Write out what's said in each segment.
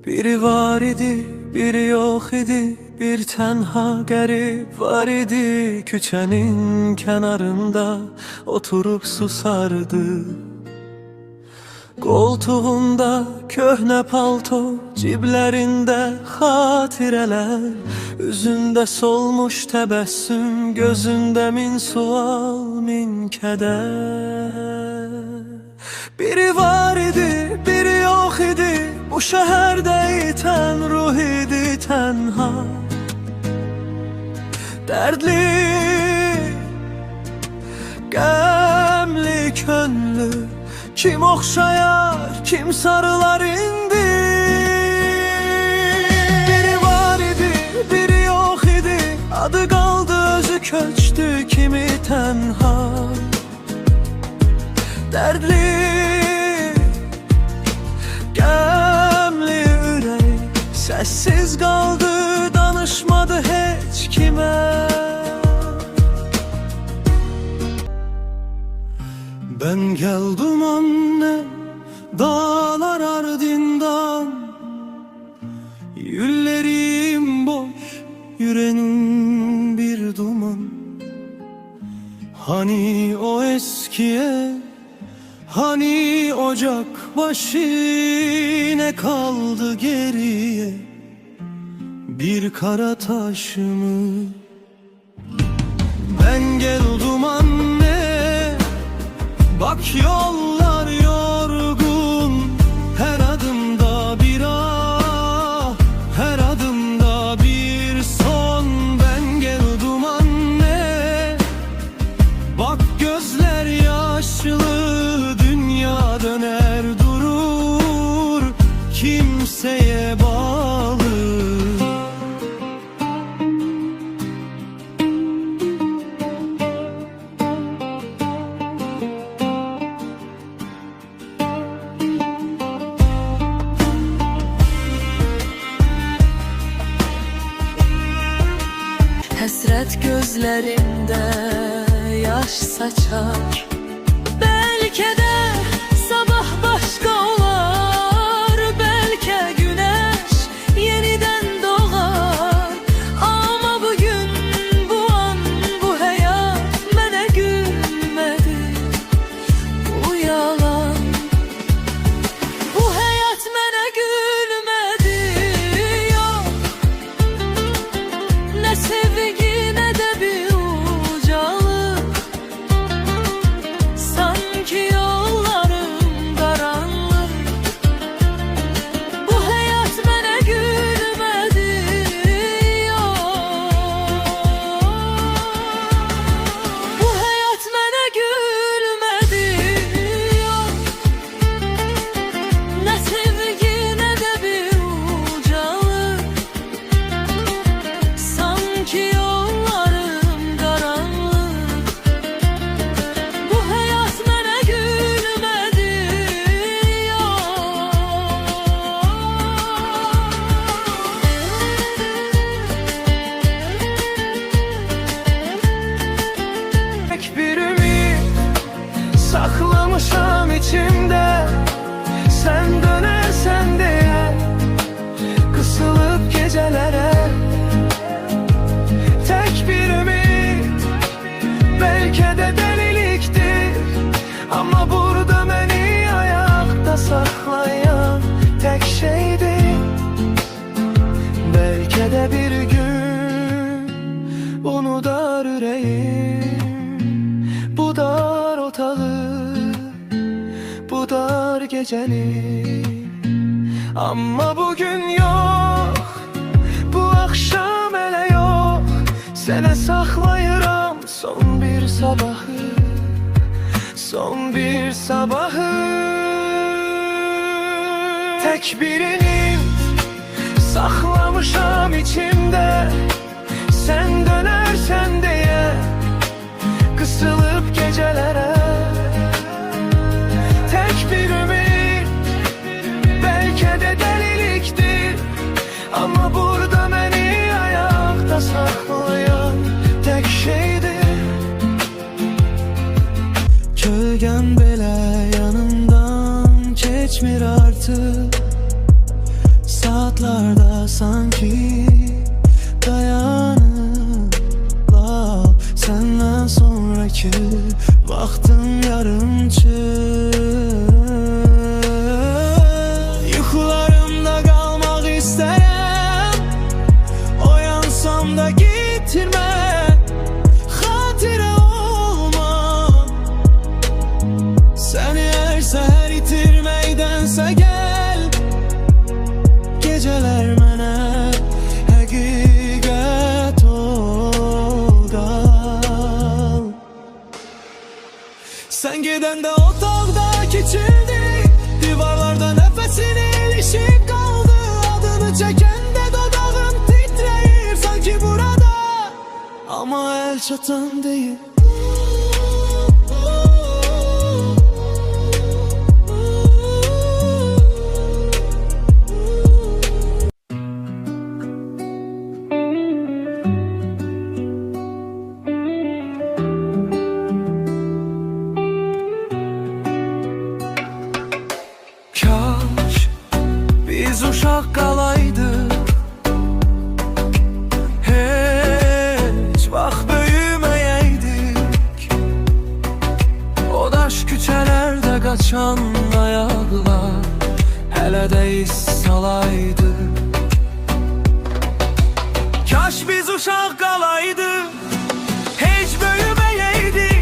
Biri var idi, biri yok idi. Bir tenha garip var idi. Küçenin kenarında oturup susardı. Koltuğunda köhne palto, ciblerinde hatireler, üzünde solmuş tebessüm, gözünde min sual min keder. Biri var idi, biri yok idi. Bu şehirde iten ruh idi tenha, dertli, qəmli könlü. Kim oxşayar, kim sarılar indi. Biri var idi, biri yok idi. Adı qaldı, özü köçdü kimi tenha, dərdli, qəmli ürək. Səssiz qaldı, danışmadı heç kimə. Ben geldim anne, dağlar ardından. Yüllerim boş, yüreğim bir duman. Hani o eskiye, hani ocak başı, ne kaldı geriye? Bir kara taş mı? Ben geldim anne, bak yollar yorgun. Her adımda bir ah, her adımda bir son. Ben geldim anne, bak gözler yaşlı. Dünya döner durur, kimseye bağlı. Həsrət gözlərimdə yaş saçar. Bəlkə də sabah başqa olar, bəlkə günəş yenidən doğar. Amma bugün, bu an, bu həyat mənə gülmədi. Bu yalan, bu həyat mənə gülmədi. Yox, nə sevgi, nə də bir ucalık. Sanki yollarım qaranlıq. Bu həyat mənə gülmədi. Yox, bu həyat mənə gülmədi. Yox, nə sevgi, nə də bir ucalık. Sanki yollarım qaranlıq. Bu həyat mənə gülmədi. Tek bir ümit saklamışam içimde. Sen dönersen diye kısılıp gecelere. Tek bir ümit, belki de deliliktir. Ama burada beni ayakta saklayan tek şeydir. Belki de bir gün bunu dar yüreğim, bu dar otağı, bu dar geceli. Ama bugün yok, bu akşam hele yok. Sənə saxlayıram son bir sabahı, son bir sabahı. Tek birinim saklamışam içimde. Sen dönersen diye kısılıp gecelere. Tek bir ümit, belki de deliliktir. Ama burada beni ayakta saklayan tek şeydir. Kölgen belə yanımdan keçmir artık. saatlarda sanki dayanırlar. Senden sonraki vaktim yarımçı. Yuxularımda qalmaq istərəm, oyansam da getirmə, xatirə olma. Səni hər səhər itirməkdənsə gəl, gecələr mənə həqiqət ol qal. Sən gedəndə otaqda keçirdi, divarlarda nəfəsini ilişib qaldı. Adını çəkəndə dodağım titrəyir sanki burada, amma əl çatan deyil. Kaş biz uşaq qalaydıq, heç vaxt böyüməyəydik. O daş küçələrdə qaçan ayaqlar hələ də iz salaydı. Kaş biz uşaq qalaydıq, heç böyüməyəydik.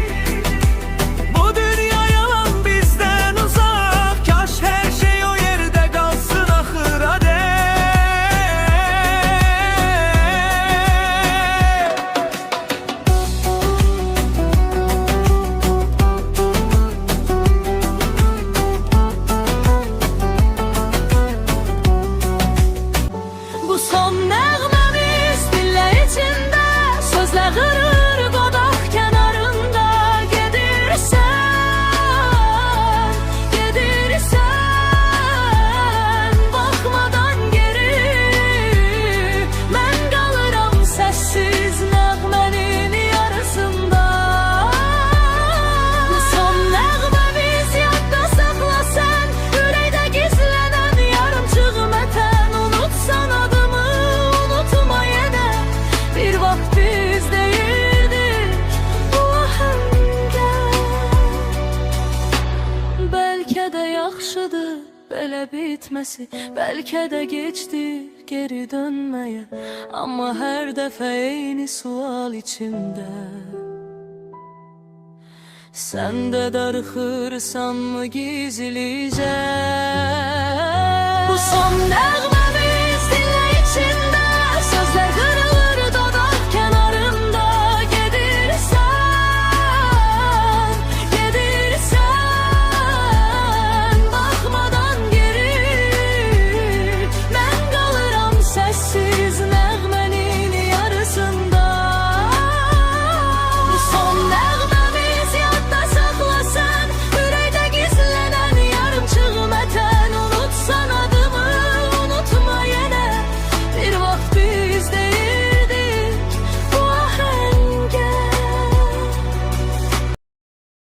Bu dünya yalan bizdən uzaq, kaş hər şey o yerdə qalsın axıra dək. Bu son nəğməmiz dillə içində, sözlə qırır qodaq kənarında. Gedirsən, gedirsən, baxmadan geri. Mən qalıram səssiz nəğmənin yarısında. Bu son nəğməmiz yadda saxla sən, ürəkdə gizlənən yarımçıq mətən. Unutsan adımı, unutma yenə, bir vaxt biz deyirdik bu ahəngə. Bəlkə də yaxşıdır belə bitməsi, bəlkə də gecdir geri dönməyə. Amma hər dəfə eyni sual içimdə, sən də darıxırsanmı gizlicə? Bu son nəğmə